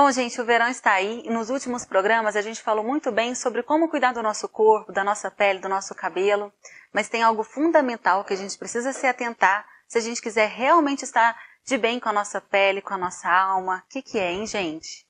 Bom, gente, o verão está aí e nos últimos programas a gente falou muito bem sobre como cuidar do nosso corpo, da nossa pele, do nosso cabelo, mas tem algo fundamental que a gente precisa se atentar se a gente quiser realmente estar de bem com a nossa pele, com a nossa alma. O que é, hein, gente?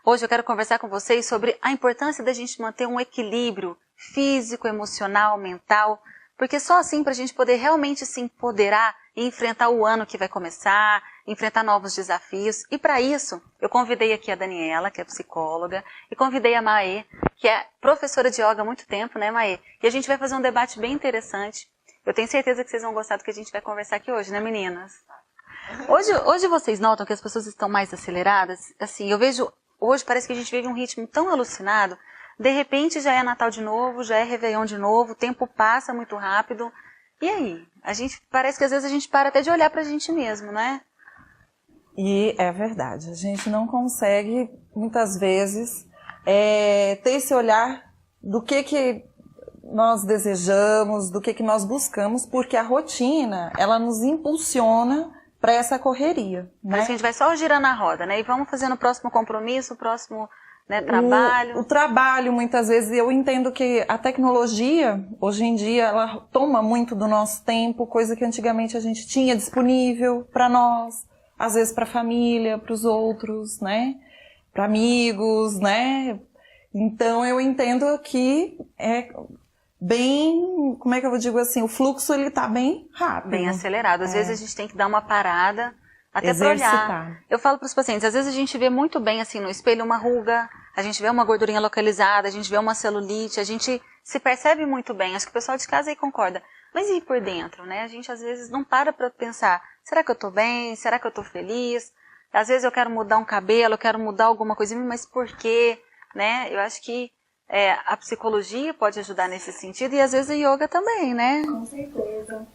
Hoje eu quero conversar com vocês sobre a importância da gente manter um equilíbrio físico, emocional, mental, porque só assim para a gente poder realmente se empoderar e enfrentar o ano que vai começar, enfrentar novos desafios. E para isso, eu convidei aqui a Daniela, que é psicóloga, e convidei a Maê, que é professora de yoga há muito tempo, né, Maê? E a gente vai fazer um debate bem interessante. Eu tenho certeza que vocês vão gostar do que a gente vai conversar aqui hoje, né, meninas? Hoje vocês notam que as pessoas estão mais aceleradas? Assim, eu vejo, hoje parece que a gente vive um ritmo tão alucinado. De repente já é Natal de novo, já é Réveillon de novo, o tempo passa muito rápido. E aí? Parece que às vezes a gente para até de olhar pra gente mesmo, não é? E é verdade, a gente não consegue, muitas vezes, ter esse olhar do que nós desejamos, do que nós buscamos, porque a rotina, ela nos impulsiona para essa correria, né? Mas a gente vai só girando a roda, né? E vamos fazendo o próximo compromisso, o próximo... né, trabalho. O trabalho, muitas vezes, eu entendo que a tecnologia, hoje em dia, ela toma muito do nosso tempo, coisa que antigamente a gente tinha disponível para nós, às vezes para a família, para os outros, né, para amigos, né. Então, eu entendo que é bem, como é que eu digo assim, o fluxo ele tá bem rápido. Bem acelerado. Às vezes a gente tem que dar uma parada, até para olhar. Eu falo para os pacientes, às vezes a gente vê muito bem assim no espelho uma ruga, a gente vê uma gordurinha localizada, a gente vê uma celulite, a gente se percebe muito bem. Acho que o pessoal de casa aí concorda. Mas e por dentro, né? A gente às vezes não para pensar, será que eu tô bem? Será que eu tô feliz? Às vezes eu quero mudar um cabelo, eu quero mudar alguma coisinha, mas por quê? Né? Eu acho que a psicologia pode ajudar nesse sentido e às vezes o yoga também, né? Com certeza.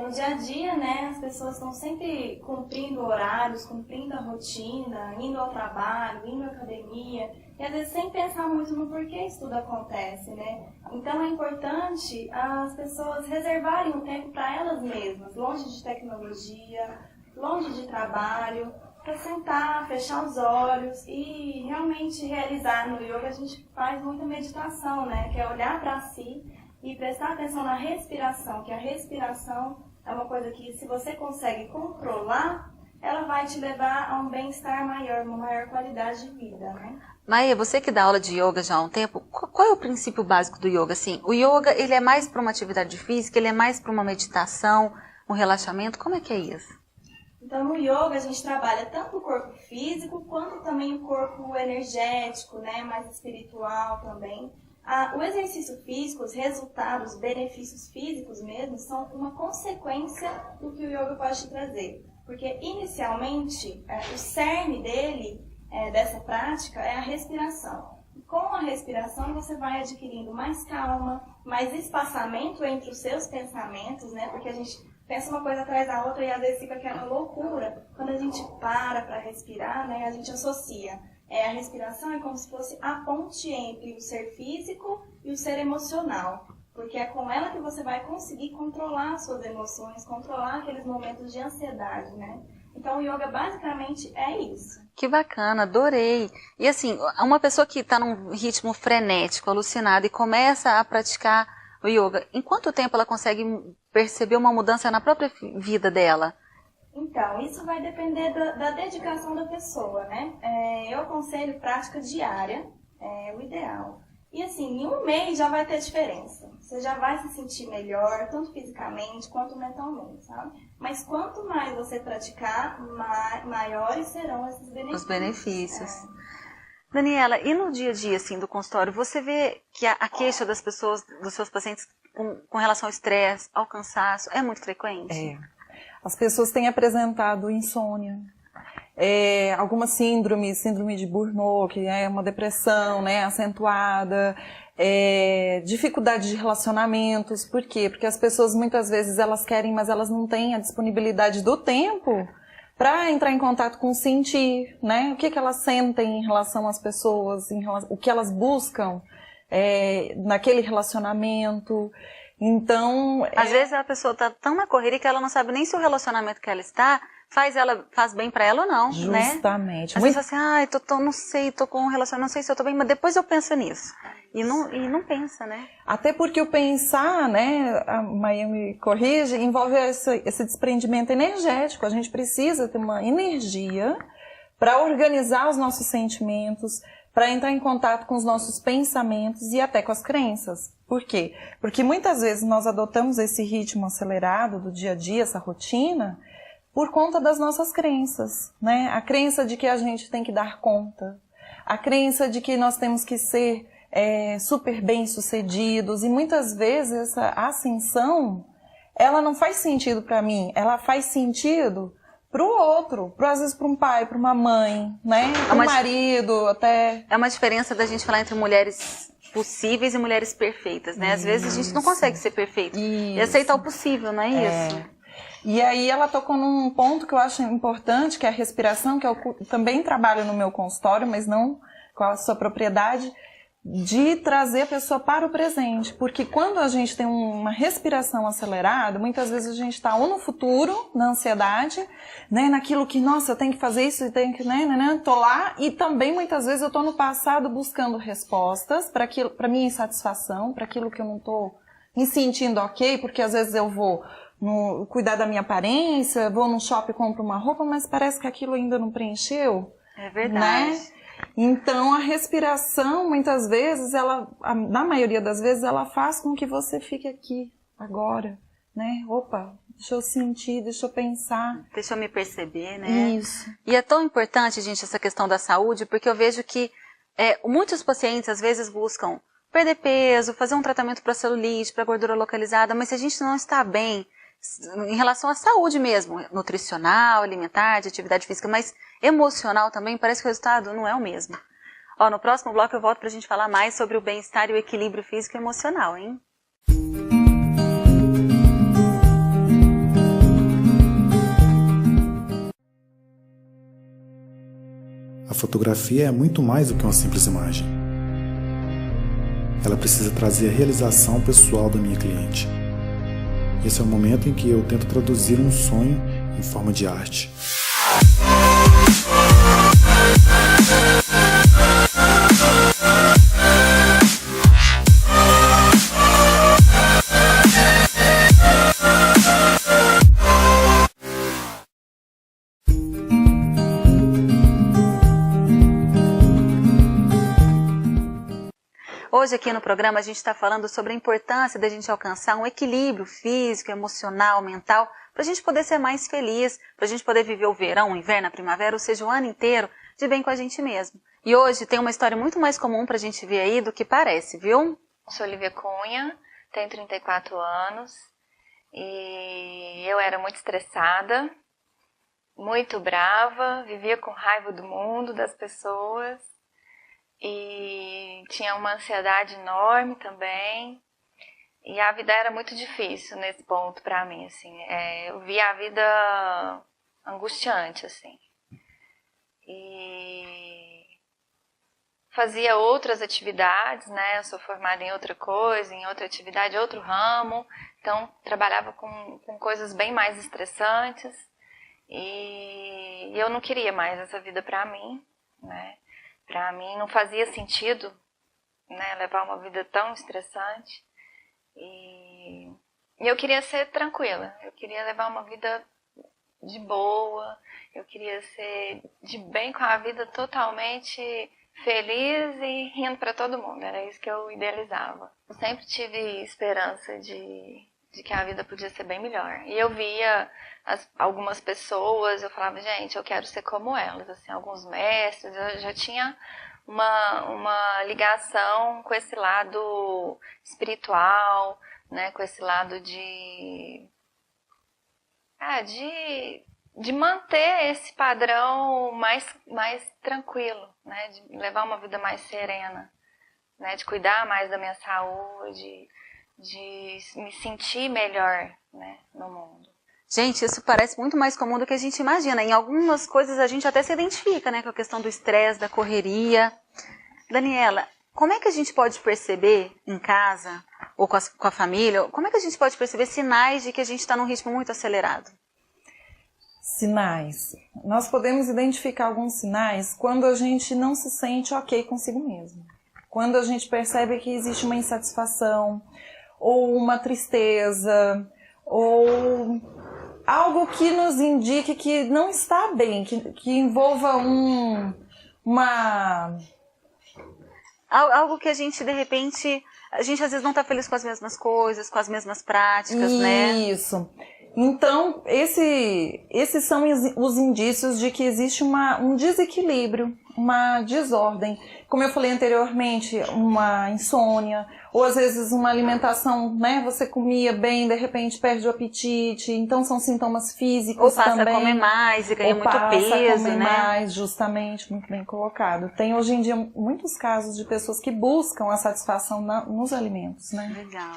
No dia a dia, né, as pessoas estão sempre cumprindo horários, cumprindo a rotina, indo ao trabalho, indo à academia, e às vezes sem pensar muito no porquê isso tudo acontece, né? Então é importante as pessoas reservarem um tempo para elas mesmas, longe de tecnologia, longe de trabalho, para sentar, fechar os olhos e realmente realizar. No yoga a gente faz muita meditação, né, que é olhar para si e prestar atenção na respiração, que a respiração é uma coisa que, se você consegue controlar, ela vai te levar a um bem-estar maior, uma maior qualidade de vida, né? Maia, você que dá aula de yoga já há um tempo, qual é o princípio básico do yoga? Assim, o yoga, ele é mais para uma atividade física, ele é mais para uma meditação, um relaxamento, como é que é isso? Então, no yoga, a gente trabalha tanto o corpo físico, quanto também o corpo energético, né, mais espiritual também. O exercício físico, os resultados, os benefícios físicos mesmo, são uma consequência do que o yoga pode te trazer. Porque, inicialmente, o cerne dele, dessa prática, é a respiração. E com a respiração, você vai adquirindo mais calma, mais espaçamento entre os seus pensamentos, né? Porque a gente pensa uma coisa atrás da outra e às vezes fica aquela loucura. Quando a gente para respirar, né, a gente associa. A respiração é como se fosse a ponte entre o ser físico e o ser emocional, porque é com ela que você vai conseguir controlar as suas emoções, controlar aqueles momentos de ansiedade, né? Então o yoga basicamente é isso. Que bacana, adorei. E assim, uma pessoa que está num ritmo frenético, alucinado e começa a praticar o yoga, em quanto tempo ela consegue perceber uma mudança na própria vida dela? Então, isso vai depender da dedicação da pessoa, né? Eu aconselho prática diária, é o ideal. E assim, em um mês já vai ter diferença. Você já vai se sentir melhor, tanto fisicamente quanto mentalmente, sabe? Mas quanto mais você praticar, maiores serão esses benefícios. Os benefícios. Daniela, e no dia a dia, assim, do consultório, você vê que a queixa das pessoas, dos seus pacientes com relação ao estresse, ao cansaço, é muito frequente? As pessoas têm apresentado insônia, algumas síndrome de Burnout, que é uma depressão, né, acentuada, dificuldade de relacionamentos. Por quê? Porque as pessoas muitas vezes elas querem, mas elas não têm a disponibilidade do tempo para entrar em contato com o sentir, né? O que elas sentem em relação às pessoas, o que elas buscam naquele relacionamento. Então... Às vezes a pessoa tá tão na correria que ela não sabe nem se o relacionamento que ela está faz bem pra ela ou não, Justamente. Né? Às vezes assim, não sei, tô com um relacionamento, não sei se eu tô bem, mas depois eu penso nisso. E não pensa, né? Até porque o pensar, né, a Maia me corrige, envolve esse desprendimento energético. A gente precisa ter uma energia para organizar os nossos sentimentos, para entrar em contato com os nossos pensamentos e até com as crenças. Por quê? Porque muitas vezes nós adotamos esse ritmo acelerado do dia a dia, essa rotina, por conta das nossas crenças, né? A crença de que a gente tem que dar conta, a crença de que nós temos que ser super bem-sucedidos, e muitas vezes essa ascensão, ela não faz sentido para mim, ela faz sentido para o outro, às vezes para um pai, para uma mãe, né? Para um marido, até. É uma diferença da gente falar entre mulheres possíveis e mulheres perfeitas, né? Às vezes a gente não consegue ser perfeito e aceitar o possível, não é isso? E aí ela tocou num ponto que eu acho importante, que é a respiração, que eu também trabalho no meu consultório, mas não com a sua propriedade, de trazer a pessoa para o presente. Porque quando a gente tem uma respiração acelerada, muitas vezes a gente está ou no futuro, na ansiedade, né, naquilo que, nossa, eu tenho que fazer isso, eu tenho que, tô lá, e também muitas vezes eu estou no passado buscando respostas para minha insatisfação, para aquilo que eu não estou me sentindo ok, porque às vezes eu vou cuidar da minha aparência, vou no shopping e compro uma roupa, mas parece que aquilo ainda não preencheu. É verdade. Né? Então, a respiração, muitas vezes, na maioria das vezes, ela faz com que você fique aqui, agora, né? Opa, deixa eu sentir, deixa eu pensar. Deixa eu me perceber, né? Isso. E é tão importante, gente, essa questão da saúde, porque eu vejo que muitos pacientes, às vezes, buscam perder peso, fazer um tratamento para celulite, para gordura localizada, mas se a gente não está bem em relação à saúde mesmo, nutricional, alimentar, de atividade física, mas emocional também, parece que o resultado não é o mesmo. No próximo bloco eu volto para a gente falar mais sobre o bem-estar e o equilíbrio físico e emocional, hein? A fotografia é muito mais do que uma simples imagem. Ela precisa trazer a realização pessoal da minha cliente. Esse é o momento em que eu tento traduzir um sonho em forma de arte. Hoje aqui no programa a gente está falando sobre a importância da gente alcançar um equilíbrio físico, emocional, mental, para a gente poder ser mais feliz, para a gente poder viver o verão, o inverno, a primavera, ou seja, o ano inteiro de bem com a gente mesmo. E hoje tem uma história muito mais comum para a gente ver aí do que parece, viu? Sou Olivia Cunha, tenho 34 anos e eu era muito estressada, muito brava, vivia com raiva do mundo, das pessoas. E tinha uma ansiedade enorme também, e a vida era muito difícil nesse ponto pra mim, assim, eu via a vida angustiante, assim, e fazia outras atividades, né, eu sou formada em outra coisa, em outra atividade, outro ramo, então trabalhava com coisas bem mais estressantes, e eu não queria mais essa vida pra mim, né. Para mim não fazia sentido, né, levar uma vida tão estressante e eu queria ser tranquila, eu queria levar uma vida de boa, eu queria ser de bem com a vida, totalmente feliz e rindo para todo mundo, era isso que eu idealizava. Eu sempre tive esperança de que a vida podia ser bem melhor. E eu via algumas pessoas, eu falava, gente, eu quero ser como elas, assim, alguns mestres, eu já tinha uma ligação com esse lado espiritual, né, com esse lado de manter esse padrão mais tranquilo, né, de levar uma vida mais serena, né, de cuidar mais da minha saúde, de me sentir melhor, né, no mundo. Gente, isso parece muito mais comum do que a gente imagina. Em algumas coisas a gente até se identifica, né, com a questão do estresse, da correria. Daniela, como é que a gente pode perceber em casa, ou com a família, como é que a gente pode perceber sinais de que a gente está num ritmo muito acelerado? Sinais. Nós podemos identificar alguns sinais quando a gente não se sente ok consigo mesmo. Quando a gente percebe que existe uma insatisfação, ou uma tristeza, ou algo que nos indique que não está bem, que envolva algo que a gente, de repente, a gente às vezes não está feliz com as mesmas coisas, com as mesmas práticas, né? Isso. Então, esses são os indícios de que existe um desequilíbrio, uma desordem. Como eu falei anteriormente, uma insônia, ou às vezes uma alimentação, né? Você comia bem, de repente perde o apetite, então são sintomas físicos ou passa também. a comer mais e ganha muito peso, passa a comer né? mais, justamente, muito bem colocado. Tem hoje em dia muitos casos de pessoas que buscam a satisfação nos alimentos, né? Legal.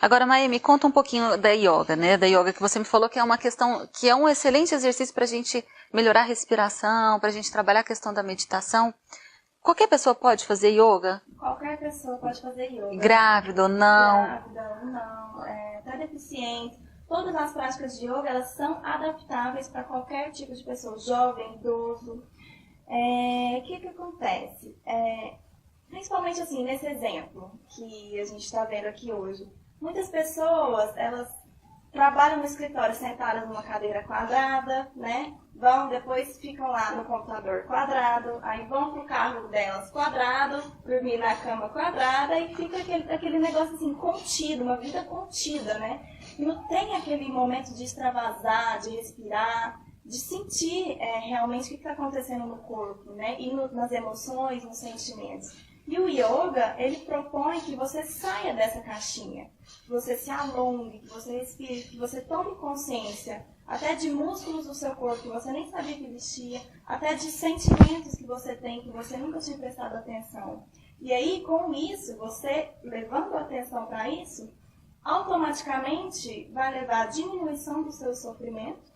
Agora, Maia, me conta um pouquinho da yoga, né? Da yoga que você me falou que é uma questão, que é um excelente exercício para a gente melhorar a respiração, para a gente trabalhar a questão da meditação. Qualquer pessoa pode fazer yoga? Qualquer pessoa pode fazer yoga. Grávida ou não? Grávida ou não, até deficiente. Todas as práticas de yoga, elas são adaptáveis para qualquer tipo de pessoa, jovem, idoso. O que acontece? Principalmente assim, nesse exemplo que a gente está vendo aqui hoje. Muitas pessoas, elas trabalham no escritório sentadas numa cadeira quadrada, né? Depois ficam lá no computador quadrado, aí vão pro carro delas quadrado, dormir na cama quadrada e fica aquele negócio assim, contido, uma vida contida, né? E não tem aquele momento de extravasar, de respirar, de sentir realmente o que está acontecendo no corpo, né? E nas emoções, nos sentimentos. E o yoga, ele propõe que você saia dessa caixinha, que você se alongue, que você respire, que você tome consciência até de músculos do seu corpo que você nem sabia que existia, até de sentimentos que você tem que você nunca tinha prestado atenção. E aí, com isso, você levando a atenção para isso, automaticamente vai levar à diminuição do seu sofrimento,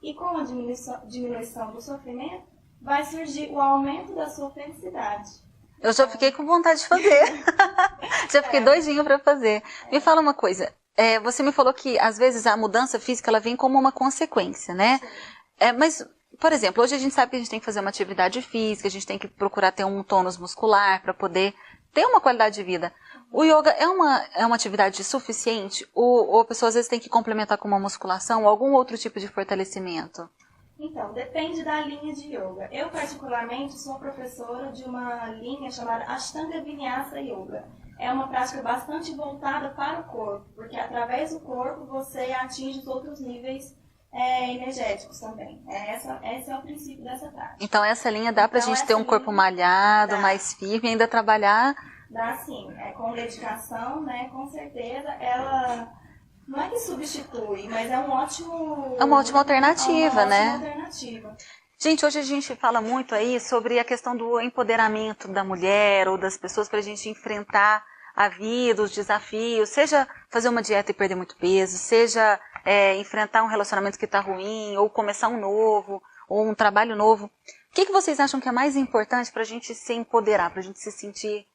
e com a diminuição do sofrimento, vai surgir o aumento da sua felicidade. Eu já fiquei com vontade de fazer. Já fiquei doidinha para fazer. Me fala uma coisa. Você me falou que, às vezes, a mudança física ela vem como uma consequência, né? Mas, por exemplo, hoje a gente sabe que a gente tem que fazer uma atividade física, a gente tem que procurar ter um tônus muscular para poder ter uma qualidade de vida. O yoga é uma atividade suficiente? Ou a pessoa, às vezes, tem que complementar com uma musculação ou algum outro tipo de fortalecimento? Então, depende da linha de yoga. Eu, particularmente, sou professora de uma linha chamada Ashtanga Vinyasa Yoga. É uma prática bastante voltada para o corpo, porque através do corpo você atinge os outros níveis energéticos também. Esse é o princípio dessa prática. Então, essa linha dá pra gente ter um corpo malhado, mais firme e ainda trabalhar... Dá sim, com dedicação, né? Com certeza, ela... Não é que substitui, mas é um ótimo... É uma ótima alternativa, né? Alternativa. Gente, hoje a gente fala muito aí sobre a questão do empoderamento da mulher ou das pessoas para a gente enfrentar a vida, os desafios, seja fazer uma dieta e perder muito peso, seja enfrentar um relacionamento que está ruim, ou começar um novo, ou um trabalho novo. O que vocês acham que é mais importante para a gente se empoderar, para a gente se sentir...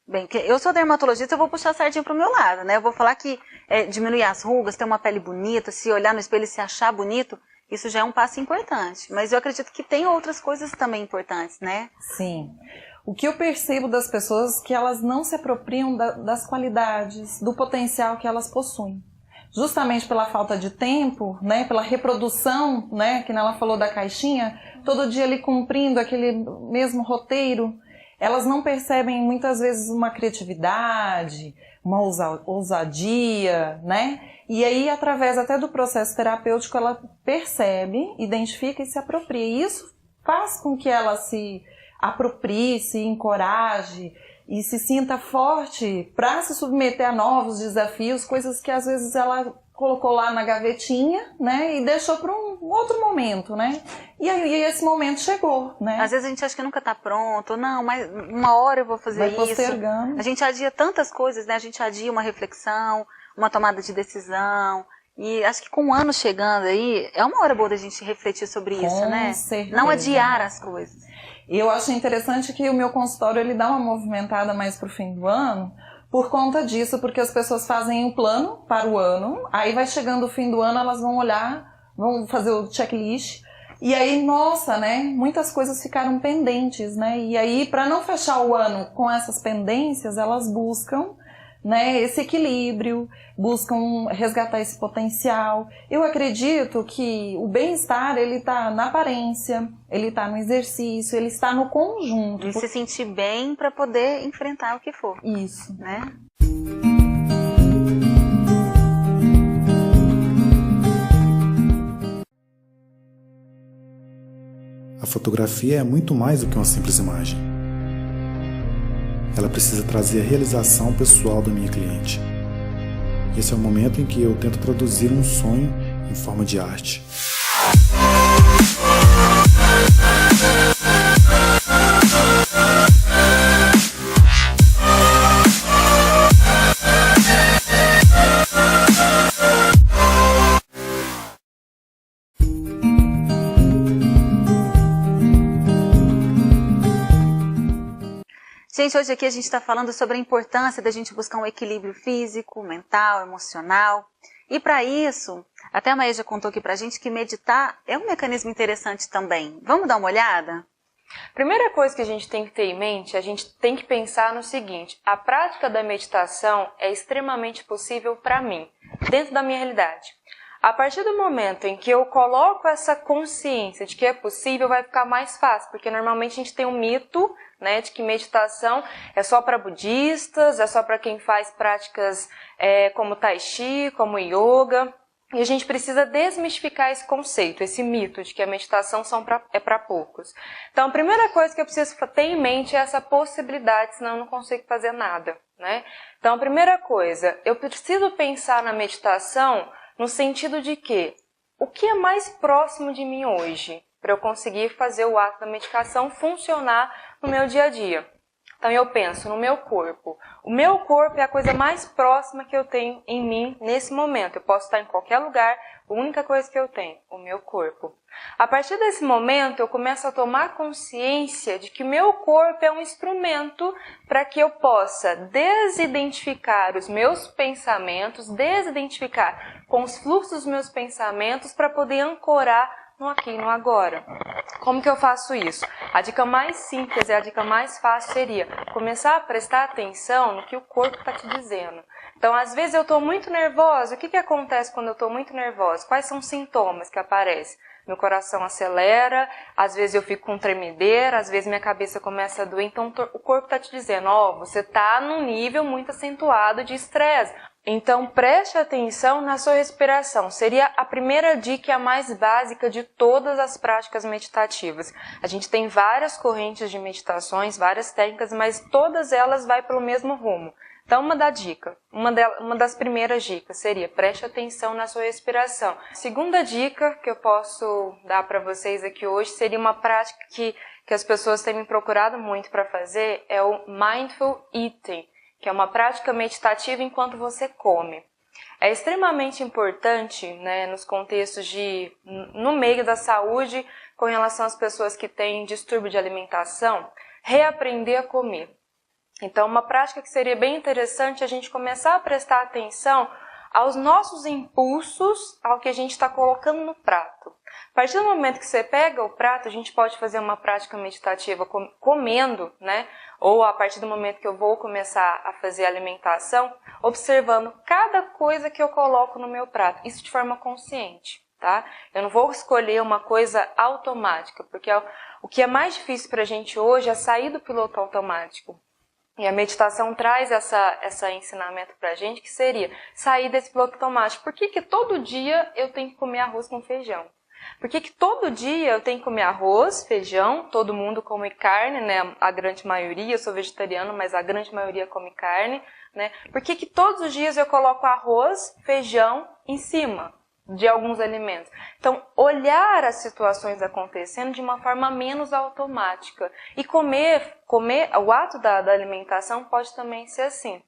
Bem, eu sou dermatologista, eu vou puxar a sardinha pro meu lado, né? Eu vou falar que diminuir as rugas, ter uma pele bonita, se olhar no espelho e se achar bonito, isso já é um passo importante. Mas eu acredito que tem outras coisas também importantes, né? Sim. O que eu percebo das pessoas é que elas não se apropriam das qualidades, do potencial que elas possuem. Justamente pela falta de tempo, né? Pela reprodução, né? Que ela falou da caixinha, todo dia ali cumprindo aquele mesmo roteiro. Elas não percebem muitas vezes uma criatividade, uma ousadia, né? E aí, através até do processo terapêutico, ela percebe, identifica e se apropria. E isso faz com que ela se aproprie, se encoraje e se sinta forte para se submeter a novos desafios, coisas que às vezes ela colocou lá na gavetinha, né, e deixou para um outro momento, né, e aí esse momento chegou, né. Às vezes a gente acha que nunca está pronto, não, mas uma hora eu vou fazer isso. Postergando. A gente adia tantas coisas, né, a gente adia uma reflexão, uma tomada de decisão, e acho que com o ano chegando aí, é uma hora boa da gente refletir sobre isso, com né, certeza. não adiar as coisas. E eu achei interessante que o meu consultório ele dá uma movimentada mais pro fim do ano, por conta disso, porque as pessoas fazem um plano para o ano, aí vai chegando o fim do ano, elas vão olhar, vão fazer o checklist, e aí, nossa, né, muitas coisas ficaram pendentes, né, e aí, para não fechar o ano com essas pendências, elas buscam, né, esse equilíbrio, buscam resgatar esse potencial. Eu acredito que o bem-estar, ele está na aparência, ele está no exercício, ele está no conjunto. E se sentir bem para poder enfrentar o que for. Isso. Né? A fotografia é muito mais do que uma simples imagem. Ela precisa trazer a realização pessoal da minha cliente. Esse é o momento em que eu tento traduzir um sonho em forma de arte. Gente, hoje aqui a gente está falando sobre a importância da gente buscar um equilíbrio físico, mental, emocional. E para isso, até a Maia já contou aqui pra gente que meditar é um mecanismo interessante também. Vamos dar uma olhada? Primeira coisa que a gente tem que ter em mente, a gente tem que pensar no seguinte: a prática da meditação é extremamente possível para mim, dentro da minha realidade. A partir do momento em que eu coloco essa consciência de que é possível, vai ficar mais fácil, porque normalmente a gente tem um mito, né, de que meditação é só para budistas, é só para quem faz práticas como tai chi, como yoga. E a gente precisa desmistificar esse conceito, esse mito de que a meditação é para poucos. Então, a primeira coisa que eu preciso ter em mente é essa possibilidade, senão eu não consigo fazer nada, né? Então, a primeira coisa, eu preciso pensar na meditação no sentido de que o que é mais próximo de mim hoje, para eu conseguir fazer o ato da meditação funcionar no meu dia a dia. Então eu penso no meu corpo. O meu corpo é a coisa mais próxima que eu tenho em mim nesse momento. Eu posso estar em qualquer lugar, a única coisa que eu tenho, o meu corpo. A partir desse momento eu começo a tomar consciência de que o meu corpo é um instrumento para que eu possa desidentificar os meus pensamentos, desidentificar com os fluxos dos meus pensamentos para poder ancorar no aqui e no agora. Como que eu faço isso? A dica mais simples e a dica mais fácil seria começar a prestar atenção no que o corpo está te dizendo. Então, às vezes eu estou muito nervosa. O que acontece quando eu estou muito nervosa? Quais são os sintomas que aparecem? Meu coração acelera, às vezes eu fico com tremedeira, às vezes minha cabeça começa a doer. Então, o corpo está te dizendo, você está num nível muito acentuado de estresse. Então, preste atenção na sua respiração. Seria a primeira dica e a mais básica de todas as práticas meditativas. A gente tem várias correntes de meditações, várias técnicas, mas todas elas vão pelo mesmo rumo. Então, uma das primeiras dicas seria preste atenção na sua respiração. A segunda dica que eu posso dar para vocês aqui hoje seria uma prática que as pessoas têm me procurado muito para fazer, é o Mindful Eating, que é uma prática meditativa enquanto você come. É extremamente importante, né, nos contextos no meio da saúde, com relação às pessoas que têm distúrbio de alimentação, reaprender a comer. Então, uma prática que seria bem interessante é a gente começar a prestar atenção aos nossos impulsos, ao que a gente está colocando no prato. A partir do momento que você pega o prato, a gente pode fazer uma prática meditativa comendo, né? Ou a partir do momento que eu vou começar a fazer a alimentação, observando cada coisa que eu coloco no meu prato. Isso de forma consciente, tá? Eu não vou escolher uma coisa automática, porque o que é mais difícil para a gente hoje é sair do piloto automático. E a meditação traz esse ensinamento para a gente, que seria sair desse piloto automático. Por que todo dia eu tenho que comer arroz com feijão? Por que todo dia eu tenho que comer arroz, feijão, todo mundo come carne, né? A grande maioria, eu sou vegetariano, mas a grande maioria come carne, né? Por que todos os dias eu coloco arroz, feijão em cima de alguns alimentos? Então, olhar as situações acontecendo de uma forma menos automática. E comer, o ato da alimentação pode também ser assim.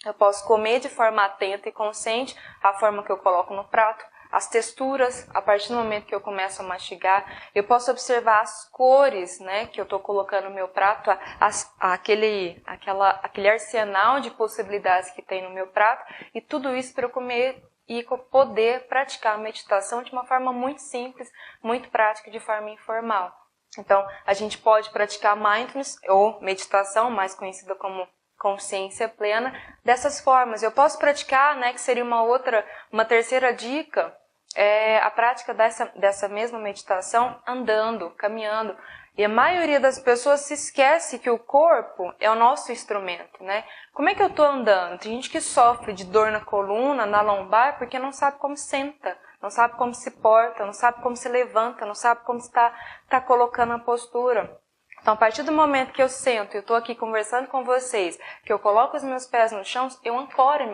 Eu posso comer de forma atenta e consciente a forma que eu coloco no prato, as texturas, a partir do momento que eu começo a mastigar, eu posso observar as cores, né, que eu estou colocando no meu prato, aquele arsenal de possibilidades que tem no meu prato, e tudo isso para eu comer e poder praticar a meditação de uma forma muito simples, muito prática, de forma informal. Então, a gente pode praticar mindfulness ou meditação, mais conhecida como consciência plena, dessas formas. Eu posso praticar, né, que seria uma terceira dica, a prática dessa mesma meditação andando, caminhando. E a maioria das pessoas se esquece que o corpo é o nosso instrumento, né? Como é que eu estou andando? Tem gente que sofre de dor na coluna, na lombar, porque não sabe como senta, não sabe como se porta, não sabe como se levanta, não sabe como está colocando a postura. Então, a partir do momento que eu sento e eu estou aqui conversando com vocês, que eu coloco os meus pés no chão, eu ancoro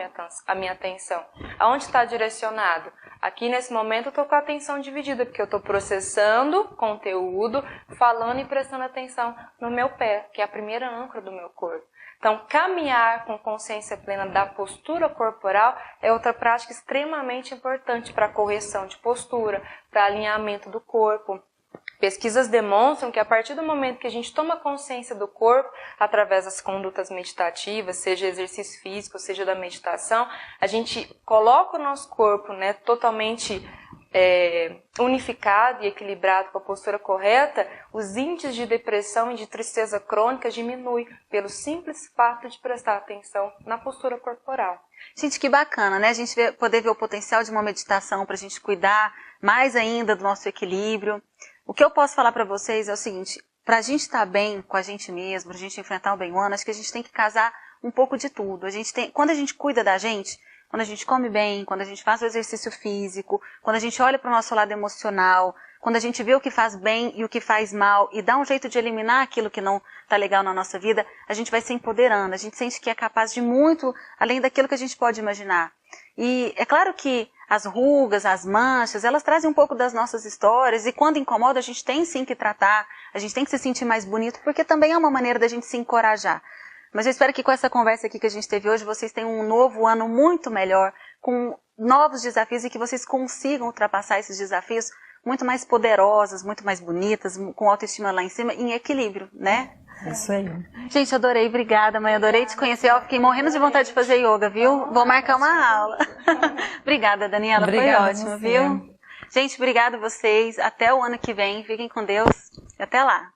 a minha atenção. Aonde está direcionado? Aqui, nesse momento, eu estou com a atenção dividida, porque eu estou processando conteúdo, falando e prestando atenção no meu pé, que é a primeira âncora do meu corpo. Então, caminhar com consciência plena da postura corporal é outra prática extremamente importante para a correção de postura, para alinhamento do corpo. Pesquisas demonstram que a partir do momento que a gente toma consciência do corpo, através das condutas meditativas, seja exercício físico, seja da meditação, a gente coloca o nosso corpo, né, totalmente unificado e equilibrado com a postura correta, os índices de depressão e de tristeza crônica diminuem pelo simples fato de prestar atenção na postura corporal. Gente, que bacana, né? A gente poder ver o potencial de uma meditação para a gente cuidar mais ainda do nosso equilíbrio. O que eu posso falar para vocês é o seguinte, para a gente estar bem com a gente mesmo, para a gente enfrentar o bem humano, acho que a gente tem que casar um pouco de tudo. Quando a gente cuida da gente, quando a gente come bem, quando a gente faz o exercício físico, quando a gente olha para o nosso lado emocional, quando a gente vê o que faz bem e o que faz mal e dá um jeito de eliminar aquilo que não está legal na nossa vida, a gente vai se empoderando, a gente sente que é capaz de muito além daquilo que a gente pode imaginar. E é claro que as rugas, as manchas, elas trazem um pouco das nossas histórias e quando incomoda a gente tem sim que tratar, a gente tem que se sentir mais bonito porque também é uma maneira da gente se encorajar. Mas eu espero que com essa conversa aqui que a gente teve hoje, vocês tenham um novo ano muito melhor, com novos desafios e que vocês consigam ultrapassar esses desafios muito mais poderosas, muito mais bonitas, com autoestima lá em cima, em equilíbrio, né? Isso aí. Gente, adorei, obrigada, mãe, adorei te conhecer. Eu fiquei morrendo de vontade de fazer yoga, viu? Vou marcar uma aula. Obrigada, Daniela, Obrigada, foi ótimo, você. viu? Gente, obrigada a vocês. Até o ano que vem. Fiquem com Deus e até lá.